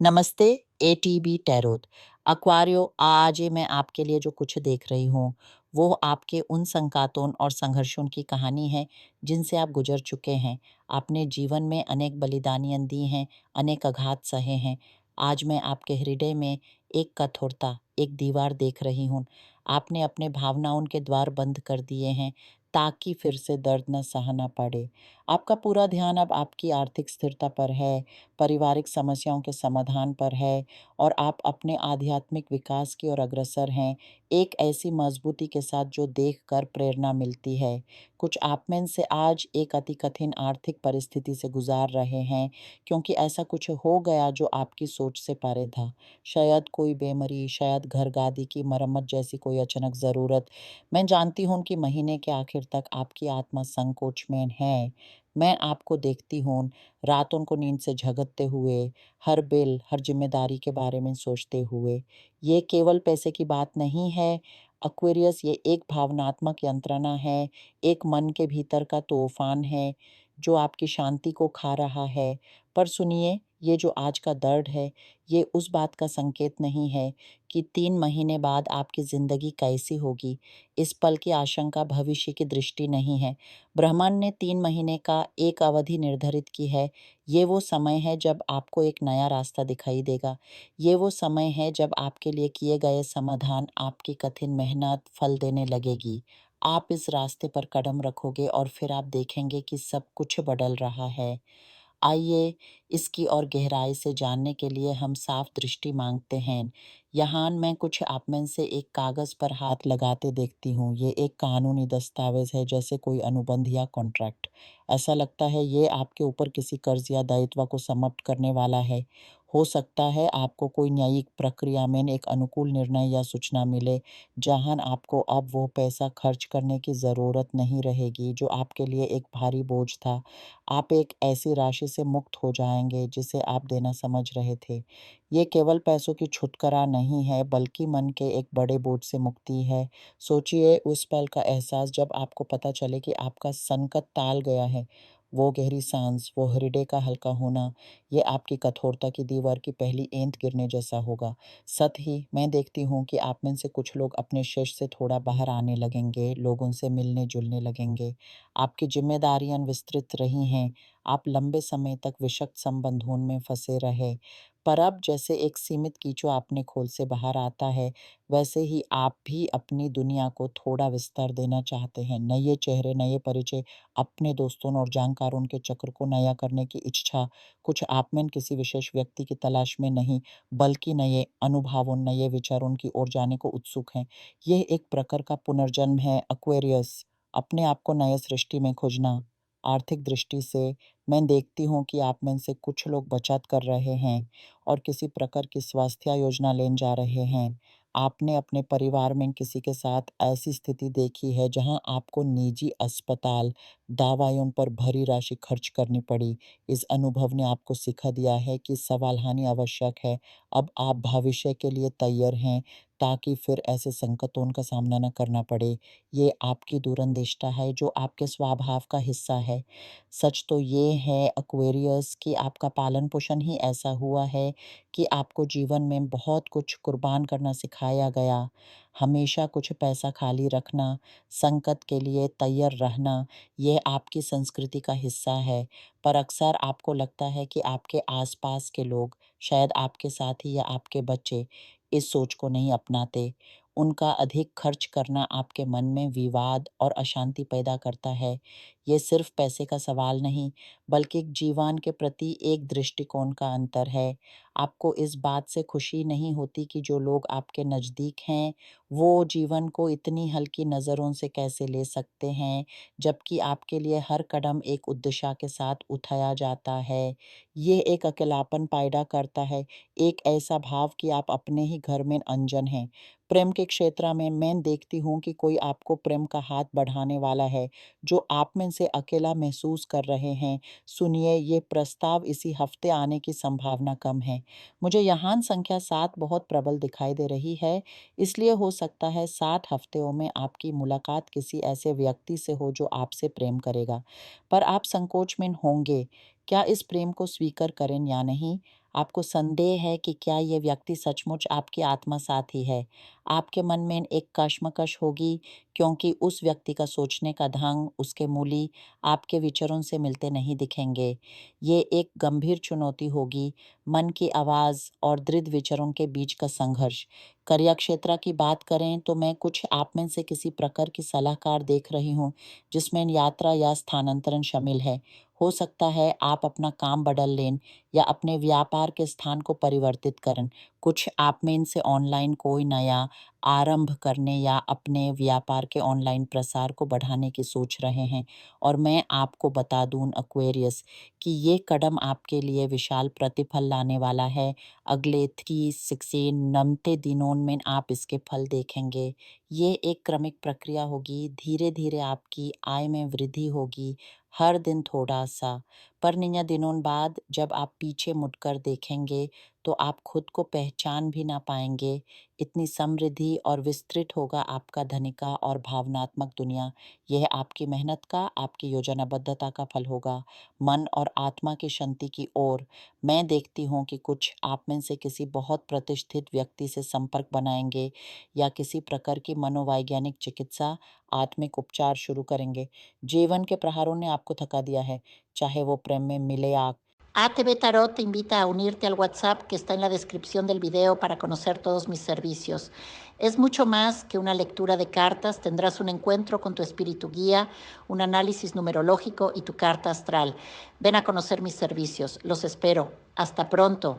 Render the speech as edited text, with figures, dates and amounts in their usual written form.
नमस्ते ATB tarot एक्वारियो। आज ये मैं आपके लिए जो कुछ देख रही हूँ वो आपके उन संकातों और संघर्षों की कहानी है जिनसे आप गुजर चुके हैं। आपने जीवन में अनेक बलिदानियां दी हैं, अनेक आघात सहे हैं। आज मैं आपके हृदय में एक कठोरता, एक दीवार देख रही हूँ। आपने अपने भावनाओं के द्वार बंद कर दिए हैं ताकि फिर से दर्द न सहना पड़े। आपका पूरा ध्यान अब आपकी आर्थिक स्थिरता पर है, पारिवारिक समस्याओं के समाधान पर है और आप अपने आध्यात्मिक विकास की ओर अग्रसर हैं, एक ऐसी मजबूती के साथ जो देखकर प्रेरणा मिलती है। कुछ आप में से आज एक अति कठिन आर्थिक परिस्थिति से गुजार रहे हैं क्योंकि ऐसा कुछ हो गया जो आपकी सोच से परे था। शायद कोई बीमारी, शायद घर गादी की मरम्मत जैसी कोई अचानक ज़रूरत। मैं जानती हूँ कि महीने के आखिर तक आपकी आत्मा संकोच में है। मैं आपको देखती हूँ रातों को नींद से झगकते हुए, हर बिल, हर ज़िम्मेदारी के बारे में सोचते हुए। ये केवल पैसे की बात नहीं है एक्वेरियस, ये एक भावनात्मक यंत्रणा है, एक मन के भीतर का तूफ़ान है, जो आपकी शांति को खा रहा है। पर सुनिए, ये जो आज का दर्द है, ये उस बात का संकेत नहीं है कि 3 महीने बाद आपकी ज़िंदगी कैसी होगी। इस पल की आशंका भविष्य की दृष्टि नहीं है। ब्रह्मांड ने 3 महीने का एक अवधि निर्धारित की है। ये वो समय है जब आपको एक नया रास्ता दिखाई देगा। ये वो समय है जब आपके लिए किए गए समाधान, आपकी कठिन मेहनत फल देने लगेगी। आप इस रास्ते पर कदम रखोगे और फिर आप देखेंगे कि सब कुछ बदल रहा है। आइए इसकी और गहराई से जानने के लिए हम साफ दृष्टि मांगते हैं। यहाँ मैं कुछ आप में से एक कागज़ पर हाथ लगाते देखती हूँ। ये एक कानूनी दस्तावेज है, जैसे कोई अनुबंध या कॉन्ट्रैक्ट। ऐसा लगता है ये आपके ऊपर किसी कर्ज या दायित्व को समाप्त करने वाला है। हो सकता है आपको कोई न्यायिक प्रक्रिया में एक अनुकूल निर्णय या सूचना मिले, जहां आपको अब वो पैसा खर्च करने की ज़रूरत नहीं रहेगी जो आपके लिए एक भारी बोझ था। आप एक ऐसी राशि से मुक्त हो जाएंगे जिसे आप देना समझ रहे थे। ये केवल पैसों की छुटकारा नहीं है, बल्कि मन के एक बड़े बोझ से मुक्ति है। सोचिए उस पल का एहसास जब आपको पता चले कि आपका संकट टाल गया है। वो गहरी सांस, वो हृदय का हल्का होना, ये आपकी कठोरता की दीवार की पहली ईंट गिरने जैसा होगा। सत ही मैं देखती हूँ कि आप में से कुछ लोग अपने शेष से थोड़ा बाहर आने लगेंगे, लोगों से मिलने जुलने लगेंगे। आपकी जिम्मेदारियां विस्तृत रही हैं। आप लंबे समय तक विषक्त संबंधों में फंसे रहे। पर अब जैसे एक सीमित कीचो अपने खोल से बाहर आता है, वैसे ही आप भी अपनी दुनिया को थोड़ा विस्तार देना चाहते हैं। नए चेहरे, नए परिचय, अपने दोस्तों और जानकारों के चक्र को नया करने की इच्छा। कुछ आप में किसी विशेष व्यक्ति की तलाश में नहीं, बल्कि नए अनुभवों, नए विचारों की ओर जाने को उत्सुक हैं। यह एक प्रकार का पुनर्जन्म है एक्वेरियस, अपने आप को नए सृष्टि में खोजना। आर्थिक दृष्टि से मैं देखती हूँ कि आप में से कुछ लोग बचत कर रहे हैं और किसी प्रकार की स्वास्थ्य योजना लेने जा रहे हैं। आपने अपने परिवार में किसी के साथ ऐसी स्थिति देखी है जहां आपको निजी अस्पताल, दवाइयों पर भरी राशि खर्च करनी पड़ी। इस अनुभव ने आपको सिखा दिया है कि सावधानी आवश्यक है। अब आप भविष्य के लिए तैयार हैं ताकि फिर ऐसे संकटों का सामना न करना पड़े। ये आपकी दूरंदेशिता है जो आपके स्वभाव का हिस्सा है। सच तो ये है एक्वेरियस कि आपका पालन पोषण ही ऐसा हुआ है कि आपको जीवन में बहुत कुछ कुर्बान करना सिखाया गया। हमेशा कुछ पैसा खाली रखना, संकट के लिए तैयार रहना, ये आपकी संस्कृति का हिस्सा है। पर अक्सर आपको लगता है कि आपके आसपास के लोग, शायद आपके साथी या आपके बच्चे, इस सोच को नहीं अपनाते। उनका अधिक खर्च करना आपके मन में विवाद और अशांति पैदा करता है। ये सिर्फ पैसे का सवाल नहीं, बल्कि एक जीवन के प्रति एक दृष्टिकोण का अंतर है। आपको इस बात से खुशी नहीं होती कि जो लोग आपके नज़दीक हैं, वो जीवन को इतनी हल्की नज़रों से कैसे ले सकते हैं, जबकि आपके लिए हर कदम एक उद्देश्य के साथ उठाया जाता है। ये एक अकेलापन पैदा करता है, एक ऐसा भाव कि आप अपने ही घर में अनजान हैं। प्रेम के क्षेत्र में मैं देखती हूँ कि कोई आपको प्रेम का हाथ बढ़ाने वाला है, जो आप में से अकेला महसूस कर रहे हैं। सुनिए, ये प्रस्ताव इसी हफ्ते आने की संभावना कम है। मुझे यहाँ संख्या 7 बहुत प्रबल दिखाई दे रही है, इसलिए हो सकता है 7 हफ्तों में आपकी मुलाकात किसी ऐसे व्यक्ति से हो जो आपसे प्रेम करेगा। पर आप संकोच में होंगे क्या इस प्रेम को स्वीकार करें या नहीं? आपको संदेह है कि क्या ये व्यक्ति सचमुच आपकी आत्मा साथी है? आपके मन में एक कश्मकश होगी क्योंकि उस व्यक्ति का सोचने का ढंग, उसके मूल्य आपके विचारों से मिलते नहीं दिखेंगे। ये एक गंभीर चुनौती होगी, मन की आवाज़ और दृढ़ विचारों के बीच का संघर्ष। करियर क्षेत्र की बात करें तो मैं कुछ आप में से किसी प्रकार की सलाहकार देख रही हूँ, जिसमें यात्रा या स्थानांतरण शामिल है। हो सकता है आप अपना काम बदल लें या अपने व्यापार के स्थान को परिवर्तित करें। कुछ आप में से ऑनलाइन कोई नया आरंभ करने या अपने व्यापार के ऑनलाइन प्रसार को बढ़ाने की सोच रहे हैं। और मैं आपको बता दूं एक्वेरियस कि ये कदम आपके लिए विशाल प्रतिफल लाने वाला है। अगले 3-16 दिनों में आप इसके फल देखेंगे। ये एक क्रमिक प्रक्रिया होगी, धीरे-धीरे आपकी आय में वृद्धि होगी, हर दिन थोड़ा-सा। पर इन दिनों बाद जब आप पीछे मुड़कर देखेंगे, तो आप खुद को पहचान भी ना पाएँगे। इतनी समृद्धि और विस्तृत होगा आपका धनिका और भावनात्मक दुनिया। यह आपकी मेहनत का, आपकी योजनाबद्धता का फल होगा। मन और आत्मा की शांति की ओर मैं देखती हूँ कि कुछ आप में से किसी बहुत प्रतिष्ठित व्यक्ति से संपर्क बनाएँगे या किसी प्रकार की मनोवैज्ञानिक चिकित्सा, आत्मिक उपचार शुरू करेंगे। जीवन के प्रहारों ने आपको थका दिया है, चाहे वो प्रेम में मिले या ATV Tarot te invita a unirte al WhatsApp que está en la descripción del video para conocer todos mis servicios. Es mucho más que una lectura de cartas, tendrás un encuentro con tu espíritu guía, un análisis numerológico y tu carta astral. Ven a conocer mis servicios, los espero. Hasta pronto.